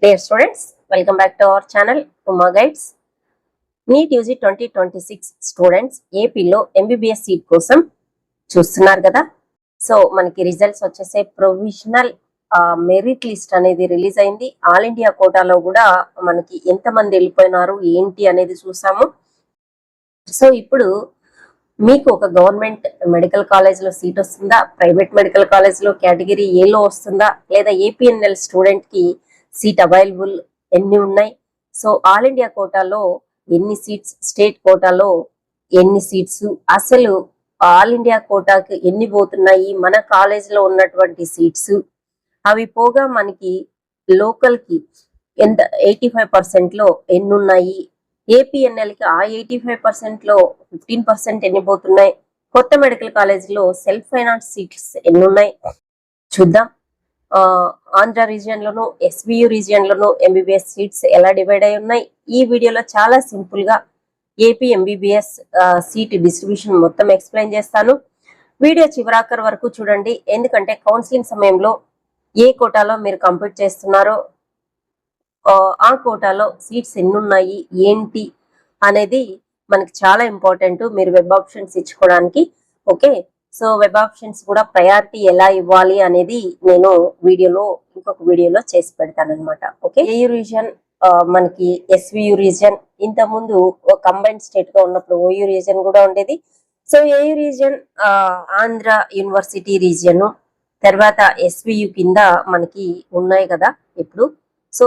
Dear students, welcome back to our channel Uma Guides. NEET UG 2026 students ఏపీలో MBBS seat కోసం చూస్తున్నారు కదా. So మనకి రిజల్ట్స్ వచ్చేసే ప్రొవిజనల్ మెరిట్ లిస్ట్ అనేది రిలీజ్ అయింది. ఆల్ ఇండియా కోటాలో కూడా మనకి ఎంతమంది వెళ్ళిపోయినారు ఏంటి అనేది చూసాము. సో ఇప్పుడు మీకు ఒక గవర్నమెంట్ మెడికల్ కాలేజ్లో సీట్ వస్తుందా, ప్రైవేట్ మెడికల్ కాలేజ్లో కేటగిరీ ఏలో వస్తుందా, లేదా ఏపీఎన్ఎల్ స్టూడెంట్కి సీట్ అవైలబుల్ ఎన్ని ఉన్నాయి, సో ఆల్ ఇండియా కోటాలో ఎన్ని సీట్స్, స్టేట్ కోటాలో ఎన్ని సీట్స్, అసలు ఆల్ ఇండియా కోటాకి ఎన్ని పోతున్నాయి, మన కాలేజ్లో ఉన్నటువంటి సీట్స్, అవి పోగా మనకి లోకల్కి ఎంత 85% ఎన్ని ఉన్నాయి, ఏపీఎన్ఎల్కి ఆ 85%లో 15% ఎన్ని పోతున్నాయి, కొత్త మెడికల్ కాలేజీలో సెల్ఫ్ ఫైనాన్స్ సీట్స్ ఎన్ని ఉన్నాయి చూద్దాం. ఆంధ్ర రీజియన్ లోను, ఎస్బియు రీజియన్ లోను ఎంబీబీఎస్ సీట్స్ ఎలా డివైడ్ అయి ఉన్నాయి, ఈ వీడియోలో చాలా సింపుల్ గా ఏపీ ఎంబీబీఎస్ సీట్ డిస్ట్రిబ్యూషన్ మొత్తం ఎక్స్ప్లెయిన్ చేస్తాను. వీడియో చివరాఖరు వరకు చూడండి, ఎందుకంటే కౌన్సిలింగ్ సమయంలో ఏ కోటాలో మీరు కంప్లీట్ చేస్తున్నారో ఆ కోటాలో సీట్స్ ఎన్ని ఉన్నాయి ఏంటి అనేది మనకి చాలా ఇంపార్టెంట్ మీరు వెబ్ ఆప్షన్స్ ఇచ్చుకోవడానికి. ఓకే, సో వెబ్ ఆప్షన్స్ కూడా ప్రయారిటీ ఎలా ఇవ్వాలి అనేది నేను ఇంకొక వీడియోలో చేసి పెడతాను అనమాట. ఓకే, ఏయూ రీజియన్ మనకి ఎస్వియు రీజియన్, ఇంత ముందు కంబైన్డ్ స్టేట్ గా ఉన్నప్పుడు ఓయూ రీజియన్ కూడా ఉండేది. So AU region Andhra university region, తర్వాత ఎస్వియు కింద మనకి ఉన్నాయి కదా ఇప్పుడు. సో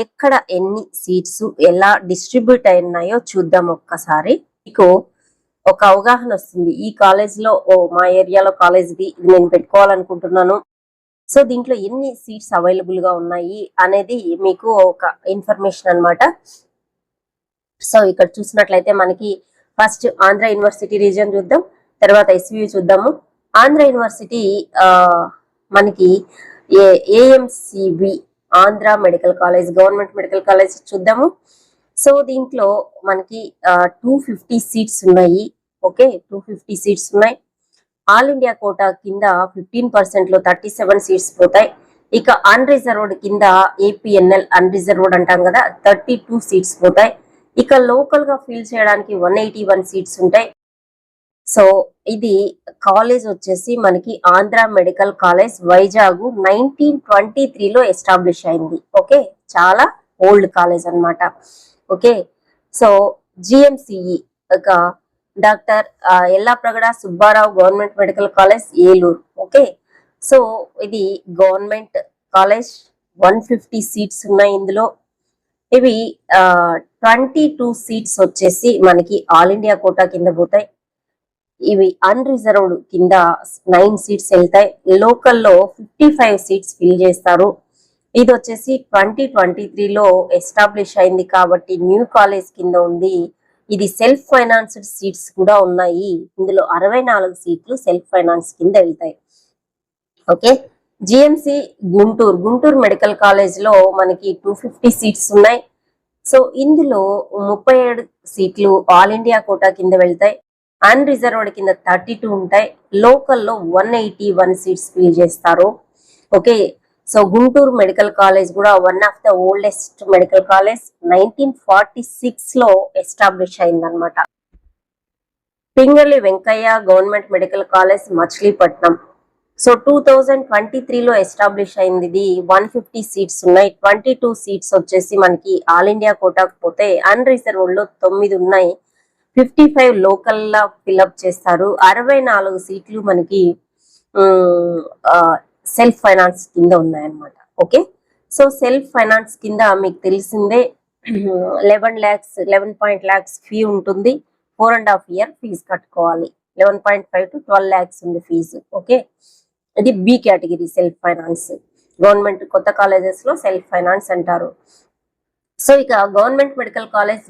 ఎక్కడ ఎన్ని సీట్స్ ఎలా డిస్ట్రిబ్యూట్ అయినాయో చూద్దాం ఒక్కసారి. మీకు ఒక అవగాహన వస్తుంది, ఈ కాలేజ్ లో మా ఏరియాలో కాలేజ్ ఇది నేను పెట్టుకోవాలనుకుంటున్నాను, సో దీంట్లో ఎన్ని సీట్స్ అవైలబుల్ గా ఉన్నాయి అనేది మీకు ఒక ఇన్ఫర్మేషన్ అన్నమాట. సో ఇక్కడ చూసినట్లయితే మనకి ఫస్ట్ ఆంధ్ర యూనివర్సిటీ రీజియన్ చూద్దాం, తర్వాత ఎస్వియు చూద్దాము. ఆంధ్ర యూనివర్సిటీ మనకి AMCB Andhra medical college, government medical college చూద్దాము. సో దీంట్లో మనకి 250 సీట్స్ ఉన్నాయి. ఓకే, 250 సీట్స్ ఉన్నాయి. ఆల్ ఇండియా కోటా కింద 15% లో 37 సీట్స్ పోతాయి. ఇక అన్రిజర్వ్డ్ కింద ఏపీఎన్ఎల్ అన్రిజర్వ్డ్ అంటాం కదా, 32 సీట్స్ పోతాయి. ఇక లోకల్ గా ఫిల్ చేయడానికి 181 సీట్స్ ఉంటాయి. సో ఇది కాలేజ్ వచ్చేసి మనకి ఆంధ్ర మెడికల్ కాలేజ్ వైజాగ్ 1923లో ఎస్టాబ్లిష్ అయింది. ఓకే, చాలా ఓల్డ్ కాలేజ్ అన్నమాట. Okay, so GMCE doctor Ellapragada Subbarao government medical college Eluru. Okay, so ఇది గవర్నమెంట్ కాలేజ్, 150 సీట్స్ ఉన్నాయి ఇందులో. ఇవి 22 సీట్స్ వచ్చేసి మనకి ఆల్ ఇండియా కోటా కింద పోతాయి. ఇవి అన్రిజర్వ్డ్ కింద 9 సీట్స్ వెళ్తాయి. లోకల్లో 55 సీట్స్ ఫిల్ చేస్తారు. ఇది వచ్చేసి 2023లో ఎస్టాబ్లిష్ అయింది కాబట్టి న్యూ కాలేజ్ కింద ఉంది. ఇది సెల్ఫ్ ఫైనాన్స్డ్ సీట్స్ కూడా ఉన్నాయి. ఇందులో 64 సీట్లు సెల్ఫ్ ఫైనాన్స్ కింద వెళ్తాయి. Okay, GMC Guntur medical college లో మనకి 250 సీట్స్ ఉన్నాయి. సో ఇందులో 37 సీట్లు ఆల్ ఇండియా కోటా కింద వెళ్తాయి. అన్రిజర్వ్డ్ కింద 32 ఉంటాయి. లోకల్లో 181 సీట్స్ ఫిల్ చేస్తారు. Okay, so Guntur medical college కూడా one of the oldest medical college, 1946లో ఎస్టాబ్లిష్ అయిందనమాట. Pingali Venkayya government medical college Machilipatnam, so 2023లో ఎస్టాబ్లిష్ అయింది. ఇది 150 సీట్స్ ఉన్నాయి. 22 సీట్స్ వచ్చేసి మనకి ఆల్ ఇండియా కోటాకు పోతే అన్రిజర్వ్డ్ లో 9 ఉన్నాయి. 55 లోకల్ లా ఫిల్అప్ చేస్తారు. 64 సీట్లు మనకి సెల్ఫ్ ఫైనాన్స్ కింద ఉన్నాయన్నమాట. ఓకే, సో సెల్ఫ్ ఫైనాన్స్ కింద మీకు తెలిసిందే 11 lakhs ఫీ ఉంటుంది. 4.5 year ఫీజు కట్టుకోవాలి. 11.5 to 12 lakhs ఉంది ఫీజు. ఓకే, ఇది B category self finance. Government కొత్త కాలేజెస్ లో సెల్ఫ్ ఫైనాన్స్ అంటారు. సో ఇక గవర్నమెంట్ మెడికల్ కాలేజ్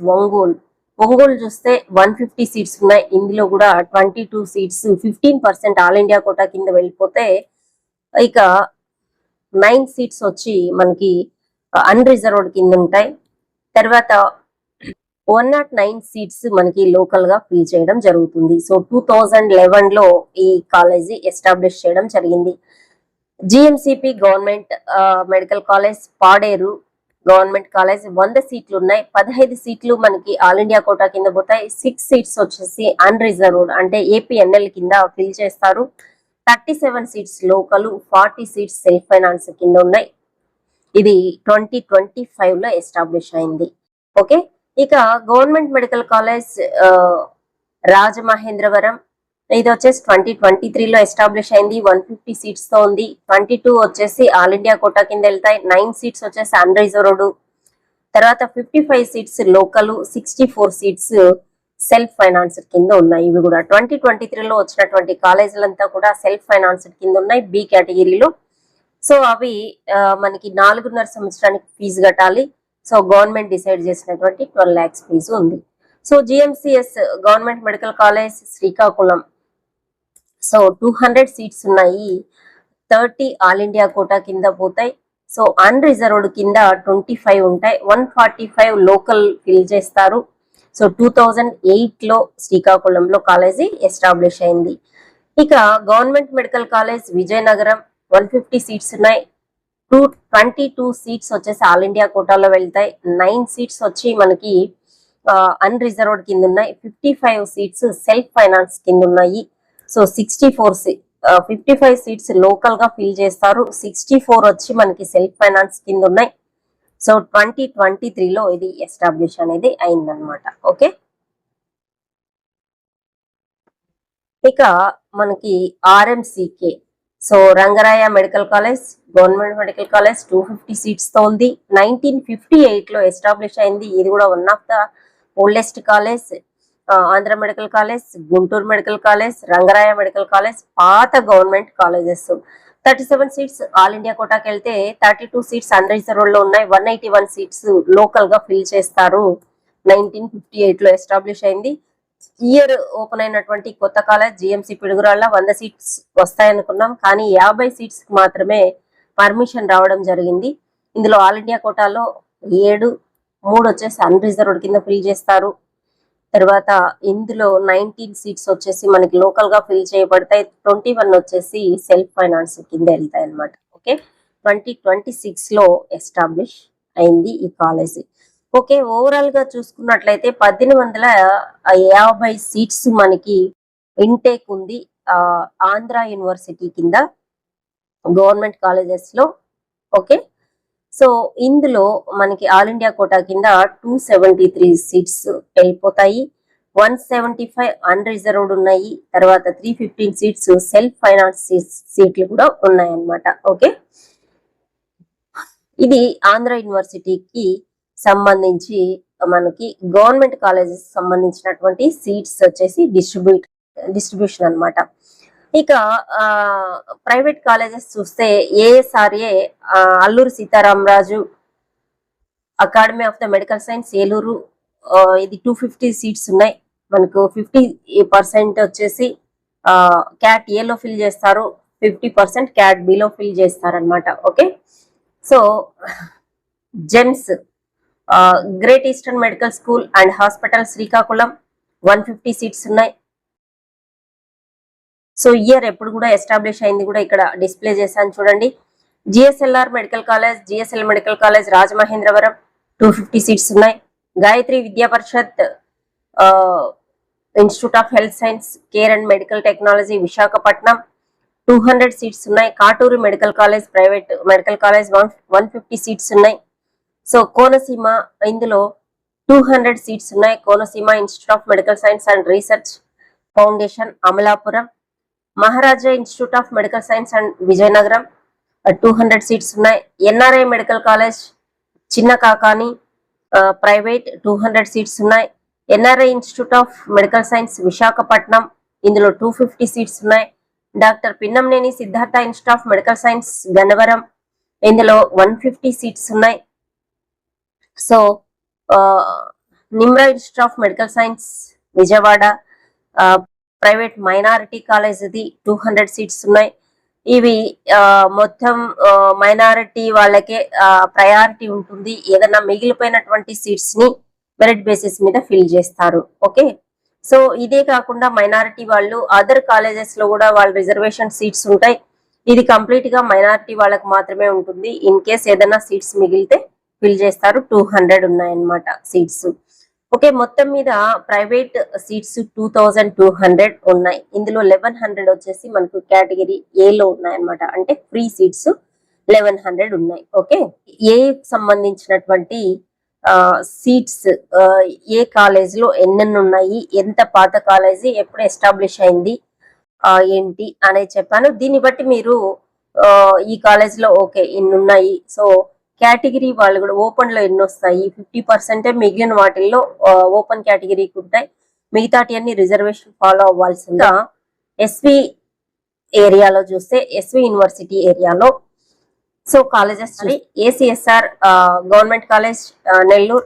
ఒంగోలు చూస్తే 150 సీట్స్ ఉన్నాయి. ఇందులో కూడా 22 సీట్స్ 15% ఆల్ ఇండియా కోటా కింద వెళ్ళిపోతే, ఇక 9 సీట్స్ వచ్చి మనకి అన్రిజర్వ్డ్ కింద ఉంటాయి. తర్వాత 109 సీట్స్ మనకి లోకల్ గా ఫిల్ చేయడం జరుగుతుంది. సో 2011లో ఈ కాలేజీ ఎస్టాబ్లిష్ చేయడం జరిగింది. GMCP government medical college Paderu government college 100 సీట్లు ఉన్నాయి. 15 సీట్లు మనకి ఆల్ ఇండియా కోటా కింద పోతాయి. 6 సీట్స్ వచ్చేసి అన్రిజర్వ్డ్ అంటే ఏపీఎన్ఎల్ కింద ఫిల్ చేస్తారు. 37 seats local, 40 seats self finance కింద ఉన్నాయి. ఇది 2025 లో ఎస్టాబ్లిష్ అయింది. ఓకే, ఇక గవర్నమెంట్ మెడికల్ కాలేజ్ రాజమహేంద్రవరం, ఇది వచ్చేసి 2023 లో ఎస్టాబ్లిష్ అయింది. 150 సీట్స్ తో ఉంది. 22 వచ్చేసి ఆల్ ఇండియా కోటా కింద వెళ్తాయి. 9 సీట్స్ వచ్చేసి అన్రిజర్వ్డ్, తర్వాత 55 seats local, 64 seats self financed కింద ఉన్నాయి. ఇవి కూడా 2023 లో వచ్చినటువంటి కాలేజీలంతా కూడా సెల్ఫ్ ఫైనాన్స్డ్ కింద ఉన్నాయి బి కేటగిరీలో. సో అవి మనకి 4.5 సంవత్సరానికి ఫీజు కట్టాలి. సో గవర్నమెంట్ డిసైడ్ చేసినటువంటి 12 lakhs ఫీజు ఉంది. So GMCS government medical college Srikakulam, so 200 seats ఉన్నాయి. 30 ఆల్ ఇండియా కోటా కింద పోతాయి. సో అన్రిజర్వ్డ్ కింద 25 ఉంటాయి. 145 లోకల్ ఫిల్ చేస్తారు. సో 2008 లో శ్రీకాకుళంలో కాలేజీ ఎస్టాబ్లిష్ అయింది. ఇక government medical college Vizianagaram, 150 seats ఉన్నాయి. 22 సీట్స్ వచ్చేసి ఆల్ ఇండియా కోటాలో వెళ్తాయి. 9 సీట్స్ వచ్చి మనకి అన్రిజర్వ్డ్ కింద ఉన్నాయి. 55 సీట్స్ సెల్ఫ్ ఫైనాన్స్ కింద ఉన్నాయి. సో 55 సీట్స్ లోకల్ గా ఫిల్ చేస్తారు. 64 వచ్చి మనకి సెల్ఫ్ ఫైనాన్స్ కింద ఉన్నాయి. సో 2023 లో ఇది ఎస్టాబ్లిష్ అనేది అయిందనమాట. ఓకే, ఇక మనకి ఆర్ఎంసీకే, so Rangaraya medical college government medical college 250 seats తో ఉంది. 1958 లో ఎస్టాబ్లిష్ అయింది. ఇది కూడా one of the oldest college. Andhra medical college, Guntur medical college, Rangaraya medical college పాత government colleges. 37 seats all India కోటాకి వెళ్తే 32 సీట్స్ అన్రిజర్వ్డ్ లో ఉన్నాయి. 181 సీట్స్ లోకల్ గా ఫిల్ చేస్తారు. 1958 లో ఎస్టాబ్లిష్ అయింది. ఇయర్ ఓపెన్ అయినటువంటి కొత్త కాలేజ్ జిఎంసి పిడుగురాళ్ళ 100 సీట్స్ వస్తాయనుకున్నాం, కానీ 50 సీట్స్ మాత్రమే పర్మిషన్ రావడం జరిగింది. ఇందులో ఆల్ ఇండియా కోటాలో 7, 3 వచ్చేసి అన్రిజర్వ్డ్ కింద ఫిల్ చేస్తారు. తర్వాత ఇందులో 19 సీట్స్ వచ్చేసి మనకి లోకల్ గా ఫిల్ చేయబడతాయి. 21 వచ్చేసి సెల్ఫ్ ఫైనాన్స్ కింద వెళ్తాయి అనమాట. ఓకే, 2026 లో ఎస్టాబ్లిష్ అయింది ఈ కాలేజ్. ఓకే, ఓవరాల్ గా చూసుకున్నట్లయితే 1850 సీట్స్ మనకి ఇంటేక్ ఉంది ఆంధ్ర యూనివర్సిటీ కింద గవర్నమెంట్ కాలేజెస్ లో. ఓకే, సో ఇందులో మనకి ఆల్ ఇండియా కోటా కింద 273 సీట్స్ వెళ్ళిపోతాయి. 175 అన్రిజర్వ్డ్ ఉన్నాయి. తర్వాత 315 సీట్స్ సెల్ఫ్ ఫైనాన్స్ సీట్లు కూడా ఉన్నాయి అన్నమాట. ఓకే, ఇది ఆంధ్ర యూనివర్సిటీకి సంబంధించి మనకి గవర్నమెంట్ కాలేజెస్ సంబంధించినటువంటి సీట్స్ వచ్చేసి డిస్ట్రిబ్యూషన్ అన్నమాట. ఇక ప్రైవేట్ కాలేజెస్ చూస్తే ASRA Alluri Sitaramaraju academy of the medical science Eluru, ఇది 250 సీట్స్ ఉన్నాయి. మనకు 50% వచ్చేసి క్యాట్ ఏలో ఫిల్ చేస్తారు, 50% క్యాట్ బిలో ఫిల్ చేస్తారనమాట. Okay, so GEMS great eastern medical school and hospital Srikakulam 150 seats ఉన్నాయి. సో ఇయర్ ఎప్పుడు కూడా ఎస్టాబ్లిష్ అయింది కూడా ఇక్కడ డిస్ప్లే చేశాను చూడండి. GSLR medical college, GSL medical college Rajamahendravaram 250 seats ఉన్నాయి. Gayatri Vidya Parishad institute of health science care and medical technology Visakhapatnam 200 seats ఉన్నాయి. Katuri medical college private medical college 150 seats ఉన్నాయి. సో కోనసీమ ఇందులో 200 సీట్స్ ఉన్నాయి. Konaseema institute of medical science and research foundation Amalapuram. Maharaja institute of medical science and Vizianagaram 200 seats ఉన్నాయి. NRI medical college Chinna Kakani private 200 seats ఉన్నాయి. NRI institute of medical science Visakhapatnam ఇందులో 250 seats ఉన్నాయి. Doctor Pinnamaneni Siddhartha institute of medical science Gannavaram ఇందులో 150 seats ఉన్నాయి. So Nimra institute of medical science Vijayawada private minority college ఇది 200 seats ఉన్నాయి. ఇవి మొత్తం మైనారిటీ వాళ్ళకే ప్రయారిటీ ఉంటుంది. ఏదైనా మిగిలిపోయినటువంటి సీట్స్ ని మెరిట్ బేసిస్ మీద ఫిల్ చేస్తారు. ఓకే, సో ఇదే కాకుండా మైనారిటీ వాళ్ళు అదర్ కాలేజెస్ లో కూడా వాళ్ళ రిజర్వేషన్ సీట్స్ ఉంటాయి. ఇది కంప్లీట్ గా మైనారిటీ వాళ్ళకి మాత్రమే ఉంటుంది. ఇన్ కేస్ ఏదైనా సీట్స్ మిగిలితే ఫిల్ చేస్తారు. 200 ఉన్నాయన్నమాట సీట్స్. ఓకే, మొత్తం మీద ప్రైవేట్ సీట్స్ 2200 ఉన్నాయి. ఇందులో 1100 వచ్చేసి మనకు కేటగిరీ ఏలో ఉన్నాయన్నమాట. అంటే ఫ్రీ సీట్స్ 1100 ఉన్నాయి. ఓకే, ఏ సంబంధించినటువంటి సీట్స్ ఏ కాలేజ్ లో ఎన్నెన్ని ఉన్నాయి, ఎంత పాత కాలేజీ, ఎప్పుడు ఎస్టాబ్లిష్ అయింది ఏంటి అనేది చెప్పాను. దీన్ని బట్టి మీరు ఈ కాలేజ్ లో ఓకే ఇన్ని ఉన్నాయి. సో కేటగిరీ వాళ్ళు కూడా ఓపెన్ లో ఎన్ని వస్తాయి, 50% మిగిలిన వాటిల్లో ఓపెన్ కేటగిరీకి ఉంటాయి. మిగతాటి అన్ని రిజర్వేషన్ ఫాలో అవ్వాల్సిందిగా ఎస్వి ఏరియాలో చూస్తే ఎస్వి యూనివర్సిటీ ఏరియాలో so colleges ACSR government college Nellore,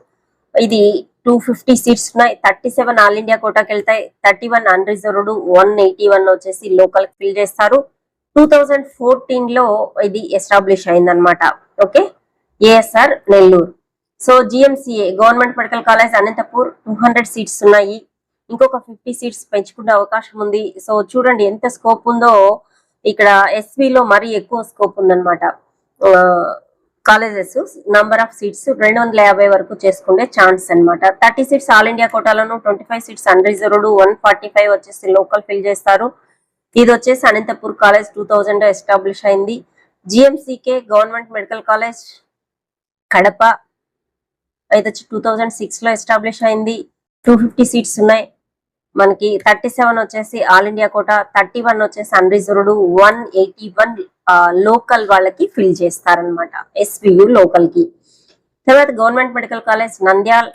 ఇది 250 సీట్స్ ఉన్నాయి. 37 ఆల్ ఇండియా కోటాకి వెళ్తాయి. 31 అన్రిజర్వ్డ్, 181 వచ్చేసి లోకల్ ఫిల్ చేస్తారు. 2014 లో ఇది ఎస్టాబ్లిష్ అయిందనమాట. Okay, ASR Nellore. So GMCA government medical college Anantapur 200 seats ఉన్నాయి. ఇంకొక 50 సీట్స్ పెంచుకునే అవకాశం ఉంది. సో చూడండి ఎంత స్కోప్ ఉందో. ఇక్కడ ఎస్విలో మరీ ఎక్కువ స్కోప్ ఉందన్నమాట. కాలేజెస్ నంబర్ ఆఫ్ సీట్స్ 250 వరకు చేసుకునే ఛాన్స్ అనమాట. 30 సీట్స్ ఆల్ ఇండియా కోటాలను, 25 సీట్స్ అన్రిజర్వ్డ్, 145 వచ్చేసి లోకల్ ఫిల్ చేస్తారు. ఇది వచ్చేసి అనంతపూర్ కాలేజ్ 2000 లో ఎస్టాబ్లిష్ అయింది. జిఎంసికే గవర్నమెంట్ మెడికల్ కాలేజ్ కడప, అయితే 2006 లో ఎస్టాబ్లిష్ అయింది. 250 సీట్స్ ఉన్నాయి మనకి. 37 వచ్చేసి ఆల్ ఇండియా కోటా, 31 వచ్చేసి అన్రిజర్వ్డ్, 181 లోకల్ వాళ్ళకి ఫిల్ చేస్తారనమాట, ఎస్వియు లోకల్ కి. తర్వాత గవర్నమెంట్ మెడికల్ కాలేజ్ నంద్యాల్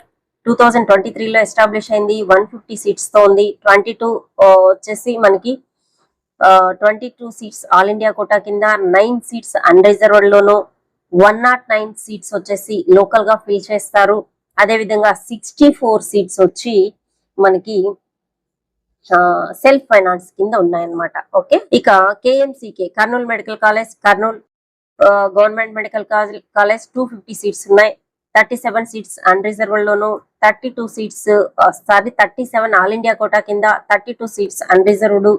2023 లో ఎస్టాబ్లిష్ అయింది. 150 సీట్స్ తో ఉంది. 22 వచ్చేసి మనకి 22 సీట్స్ ఆల్ ఇండియా కోటా కింద, 9 సీట్స్ అన్రిజర్వ్డ్ లోను, 109 సీట్స్ వచ్చేసి లోకల్ గా ఫిల్ చేస్తారు. అదే విధంగా 64 సీట్స్ వచ్చి మనకి సెల్ఫ్ ఫైనాన్స్ కింద ఉన్నాయన్నమాట. ఓకే, ఇక కేఎంసీకే Kurnool medical college Kurnool government medical college 250 seats ఉన్నాయి. 37 సీట్స్ అన్రిజర్వ్డ్ లోను, 32 సీట్స్ 37 ఆల్ ఇండియా కోటా కింద, 32 సీట్స్ అన్రిజర్వ్డ్,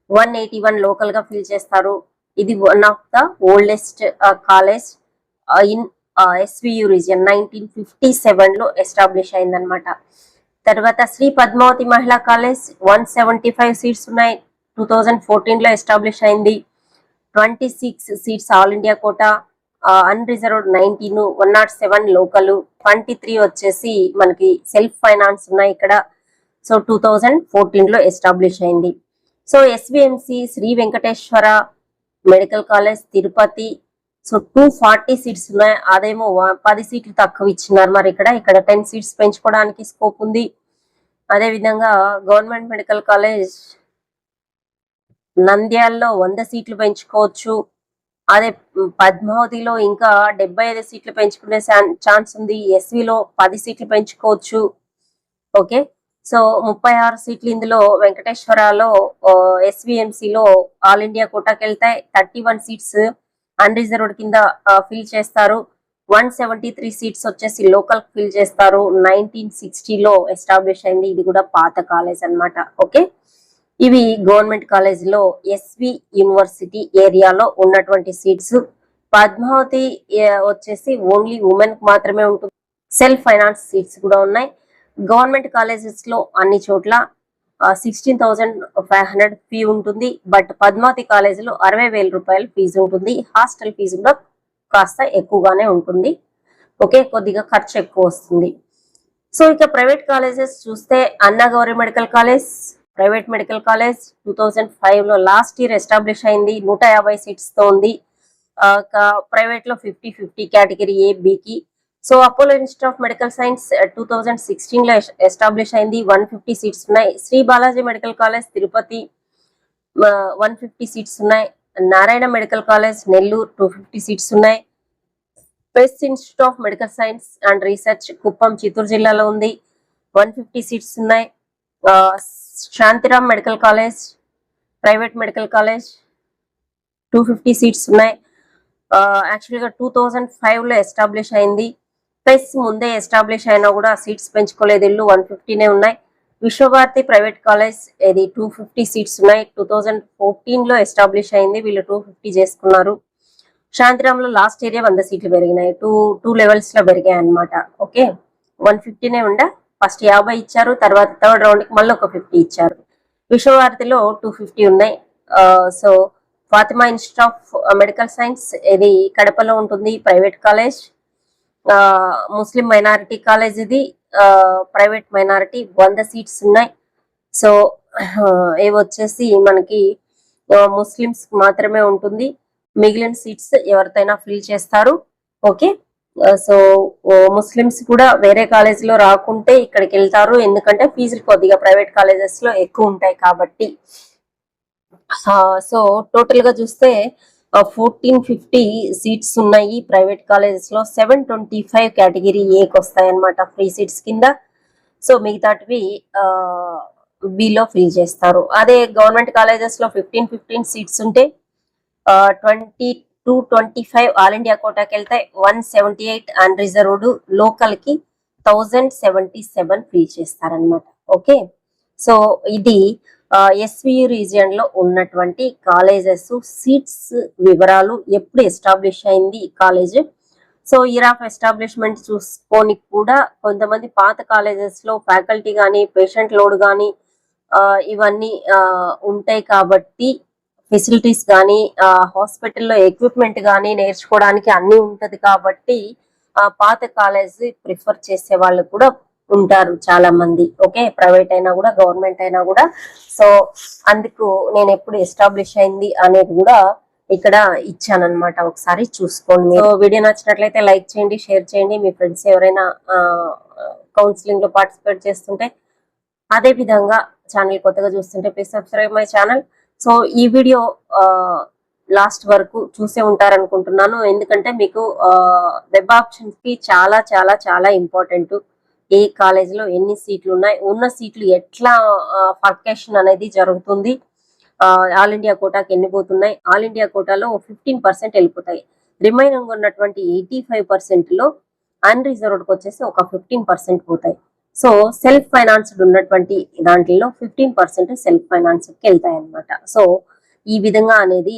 181 లోకల్ గా ఫిల్ చేస్తారు. ఇది one of the oldest college in SVU region. 1957 లో ఎస్టాబ్లిష్ అయిందనమాట. తర్వాత శ్రీ పద్మావతి మహిళా కాలేజ్ 175 సీట్స్ ఉన్నాయి. 2014 లో ఎస్టాబ్లిష్ అయింది. 26 seats all India quota, unreserved 19, 107 local, 23 వచ్చేసి మనకి సెల్ఫ్ ఫైనాన్స్ ఉన్నాయి ఇక్కడ. సో 2014 లో ఎస్టాబ్లిష్ అయింది. So SVMC Shri Venkateswara medical college Tirupati, so 240 seats ఉన్నాయి. అదేమో 10 సీట్లు తక్కువ ఇచ్చినారు. మరి ఇక్కడ 10 సీట్స్ పెంచుకోవడానికి స్కోప్ ఉంది. అదే విధంగా గవర్నమెంట్ మెడికల్ కాలేజ్ నంద్యాలలో 100 సీట్లు పెంచుకోవచ్చు. అదే పద్మావతిలో ఇంకా 75 సీట్లు పెంచుకునే ఛాన్స్ ఉంది. ఎస్విలో 10 సీట్లు పెంచుకోవచ్చు. ఓకే, సో 36 సీట్లు ఇందులో వెంకటేశ్వరలో ఎస్విఎంసిలో ఆల్ ఇండియా కోటాకి వెళ్తాయి. 31 సీట్స్ అన్రిజర్వ్డ్ కింద ఫిల్ చేస్తారు. 173 సీట్స్ వచ్చేసి లోకల్ ఫిల్ చేస్తారు. 1960 లో ఎస్టాబ్లిష్ అయింది. ఇది కూడా పాత కాలేజ్ అన్నమాట. ఓకే, ఇవి గవర్నమెంట్ కాలేజ్ లో ఎస్వి యూనివర్సిటీ ఏరియాలో ఉన్నటువంటి సీట్స్. పద్మావతి వచ్చేసి ఓన్లీ ఉమెన్ కి మాత్రమే ఉంటుంది. సెల్ఫ్ ఫైనాన్స్ సీట్స్ కూడా ఉన్నాయి. గవర్నమెంట్ కాలేజెస్ లో అన్ని చోట్ల 16,500 ఫీ ఉంటుంది. బట్ పద్మావతి కాలేజ్ లో 60,000 రూపాయలు ఫీజు ఉంటుంది. హాస్టల్ ఫీజు కూడా కాస్త ఎక్కువగానే ఉంటుంది. ఓకే, కొద్దిగా ఖర్చు ఎక్కువ వస్తుంది. సో ఇక ప్రైవేట్ కాలేజెస్ చూస్తే అన్నా Gauri medical college private medical college 2005 లో లాస్ట్ ఇయర్ ఎస్టాబ్లిష్ అయింది. 150 సీట్స్ తో ఉంది. ప్రైవేట్ లో 50-50 కేటగిరీ ఏ బికి. So Apollo institute of medical science 2016 లో ఎస్టాబ్లిష్ అయింది. 150 సీట్స్ ఉన్నాయి. Shri Balaji medical college Tirupati 150 seats ఉన్నాయి. Narayana medical college Nellore 250 seats ఉన్నాయి. Best institute of medical science and research Kuppam Chittoor జిల్లాలో ఉంది. 150 సీట్స్ ఉన్నాయి. Santhiram medical college private medical college 250 seats ఉన్నాయి. యాక్చువల్గా 2005 లో ఎస్టాబ్లిష్ అయింది. ప్లస్ ముందే ఎస్టాబ్లిష్ అయినా కూడా సీట్స్ పెంచుకోలేదు. ఇల్లు 150నే ఉన్నాయి. విశ్వభారతి ప్రైవేట్ కాలేజ్ ఇది 250 సీట్స్ ఉన్నాయి. 2014 లో ఎస్టాబ్లిష్ అయింది. వీళ్ళు 250 చేసుకున్నారు. శాంతిరామ్లో లాస్ట్ ఏరియా 100 సీట్లు పెరిగినాయి. టూ లెవెల్స్ లో పెరిగాయి అనమాట. ఓకే, 150నే ఉండే, ఫస్ట్ 50 ఇచ్చారు, తర్వాత థర్డ్ రౌండ్ కి మళ్ళీ ఒక 50 ఇచ్చారు. విశ్వభారతిలో 250 ఉన్నాయి. So Fatima institute of medical science, ఇది కడపలో ఉంటుంది, ప్రైవేట్ కాలేజ్. ముస్లిం మైనారిటీ కాలేజ్ ఇది, ప్రైవేట్ మైనారిటీ, 100 సీట్స్ ఉన్నాయి. సో ఇవి వచ్చేసి మనకి ముస్లిమ్స్ మాత్రమే ఉంటుంది. మిగిలిన సీట్స్ ఎవరితోనైనా ఫిల్ చేస్తారు. ఓకే, సో ముస్లిమ్స్ కూడా వేరే కాలేజ్ లో రాకుంటే ఇక్కడికి వెళ్తారు, ఎందుకంటే ఫీజులు కొద్దిగా ప్రైవేట్ కాలేజెస్ లో ఎక్కువ ఉంటాయి కాబట్టి. సో టోటల్ గా చూస్తే 1450 సీట్స్ ఉన్నాయి ప్రైవేట్ కాలేజెస్ లో. 725 కేటగిరీ ఏకి వస్తాయి అనమాట ఫ్రీ సీట్స్ కింద. సో మిగతాటివి బిలో ఫిల్ చేస్తారు. అదే గవర్నమెంట్ కాలేజెస్ లో 15 సీట్స్ ఉంటే 25 ఆల్ ఇండియా కోటాకి వెళ్తాయి, 178 అన్ రిజర్వ్డ్, లోకల్ కి 1077 ఫిల్ చేస్తారనమాట. ఓకే, సో ఇది ఎస్వియు రీజియన్ లో ఉన్నటువంటి కాలేజెస్ సీట్స్ వివరాలు. ఎప్పుడు ఎస్టాబ్లిష్ అయింది ఈ college, so year of establishment చూసుకొని కూడా కొంతమంది పాత కాలేజెస్ లో ఫ్యాకల్టీ కానీ పేషెంట్ లోడ్ కానీ ఇవన్నీ ఉంటాయి కాబట్టి, ఫెసిలిటీస్ కానీ హాస్పిటల్లో ఎక్విప్మెంట్ కానీ నేర్చుకోవడానికి అన్ని ఉంటది కాబట్టి పాత కాలేజ్ ప్రిఫర్ చేసే వాళ్ళు కూడా ఉంటారు చాలా మంది. ఓకే, ప్రైవేట్ అయినా కూడా గవర్నమెంట్ అయినా కూడా. సో అందుకు నేను ఎప్పుడు ఎస్టాబ్లిష్ అయింది అనేది కూడా ఇక్కడ ఇచ్చానన్నమాట, ఒకసారి చూసుకోండి. సో వీడియో నచ్చినట్లయితే లైక్ చేయండి, షేర్ చేయండి. మీ ఫ్రెండ్స్ ఎవరైనా కౌన్సిలింగ్ లో పార్టిసిపేట్ చేస్తుంటే, అదే విధంగా ఛానల్ కొత్తగా చూస్తుంటే please subscribe my channel. So ఈ వీడియో లాస్ట్ వరకు చూసే ఉంటారనుకుంటున్నాను, ఎందుకంటే మీకు వెబ్ ఆప్షన్స్ కి చాలా చాలా చాలా ఇంపార్టెంట్. ఏ కాలేజీలో ఎన్ని సీట్లు ఉన్నాయి, ఉన్న సీట్లు ఎట్లా ఫర్కేషన్ అనేది జరుగుతుంది, ఆల్ ఇండియా కోటాకి ఎన్ని పోతున్నాయి, ఆల్ ఇండియా కోటాలో 15% వెళ్ళిపోతాయి, రిమైనింగ్ ఉన్నటువంటి 85% లో అన్ రిజర్వ్డ్కి వచ్చేసి ఒక 15% పోతాయి. సో సెల్ఫ్ ఫైనాన్స్డ్ ఉన్నటువంటి దాంట్లో 15% సెల్ఫ్ ఫైనాన్స్ కి వెళ్తాయి అనమాట. సో ఈ విధంగా అనేది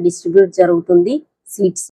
డిస్ట్రిబ్యూట్ జరుగుతుంది సీట్స్.